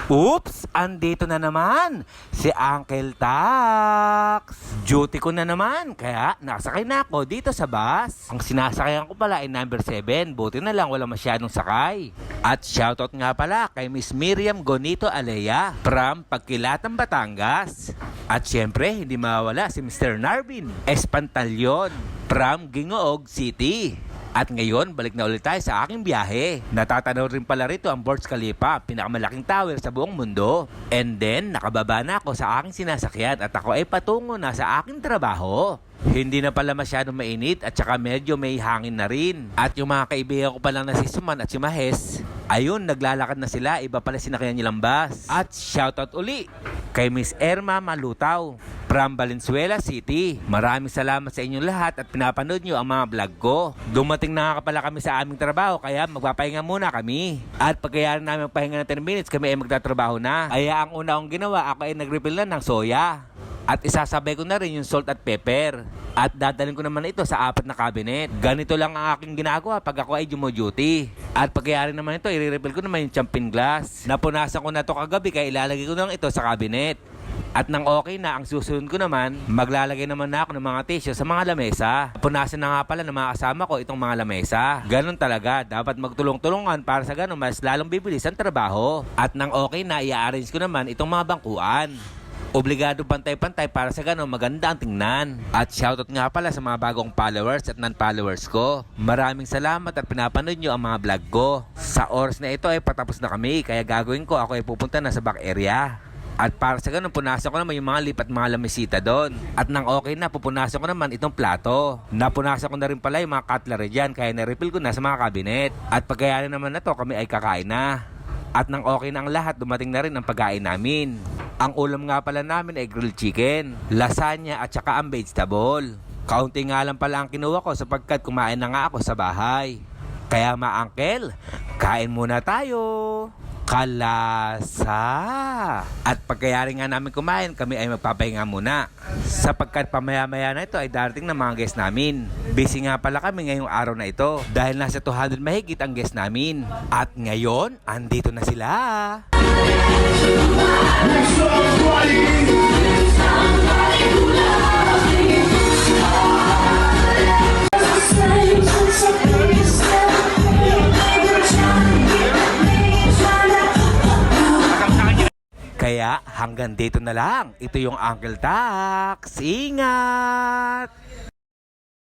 Oops! Andito na naman si Uncle Tax. Duty ko na naman, kaya nasakay na ako dito sa bus. Ang sinasakayan ko pala ay number 7. Buti na lang wala masyadong sakay. At shoutout nga pala kay Miss Miriam Gonito Alea from Pagkilatang, Batangas. At syempre, hindi mawala si Mr. Narvin Espantalyon from Gingoog City. At ngayon, balik na ulit tayo sa aking biyahe. Natatanaw rin pala rito ang Burj Khalifa, pinakamalaking tower sa buong mundo. And then, nakababa na ako sa aking sinasakyan at ako ay patungo na sa aking trabaho. Hindi na pala masyadong mainit at saka medyo may hangin na rin. At yung mga kaibigan ko palang na si Suman at si Mahes, ayun, naglalakad na sila, iba pala sinakyan nilang bus. At shoutout uli kay Miss Erma Malutaw from Valenzuela City. Maraming salamat sa inyong lahat at pinapanood nyo ang mga vlog ko. Dumating na nga pala kami sa aming trabaho kaya magpapahinga muna kami. At pagkayari namin magpahinga ng 10 minutes kami ay magtatrabaho na. Kaya ang una kong ginawa, ako ay nag-refill na ng soya. At isasabay ko na rin yung salt at pepper. At dadalhin ko naman ito sa 4 na cabinet. Ganito lang ang aking ginagawa pag ako ay duty. At pagkayari naman ito, i-refill ko naman yung champagne glass. Napunasan ko na ito kagabi kaya ilalagay ko lang ito sa cabinet. At nang okay na, ang susunod ko naman, maglalagay naman na ako ng mga tissue sa mga lamesa. Punasan na nga pala ng mga kasama ko itong mga lamesa. Ganon talaga, dapat magtulong-tulungan para sa ganon mas lalong bibilis ang trabaho. At nang okay na, i-arrange ko naman itong mga bangkuan. Obligado pantay-pantay para sa ganon maganda ang tingnan. At shoutout nga pala sa mga bagong followers at non-followers ko. Maraming salamat at pinapanood nyo ang mga vlog ko. Sa oras na ito ay patapos na kami, kaya gagawin ko, ako ay pupunta na sa back area. At para sa ganun, punasan ko naman yung mga lip at mga lamesita doon. At nang okay na, pupunasan ko naman itong plato. Napunasan ko na rin pala yung mga cutlery dyan, kaya na-refill ko na sa mga cabinet. At pagkayari naman na to, kami ay kakain na. At nang okay na ang lahat, dumating na rin ang pagkain namin. Ang ulam nga pala namin ay grilled chicken, lasagna at saka ang vegetable. Kaunti nga lang pala ang kinuha ko sapagkat kumain na nga ako sa bahay. Kaya ma-uncle, kain muna tayo. Kalasa. At pagkayari nga namin kumain, kami ay magpapahinga muna. Sapagkat pamaya-maya na ito ay darating na mga guest namin. Busy nga pala kami ngayong araw na ito dahil nasa 200 mahigit ang guest namin. At ngayon, andito na sila. Kaya hanggang dito na lang. Ito yung Uncle Tax. Ingat!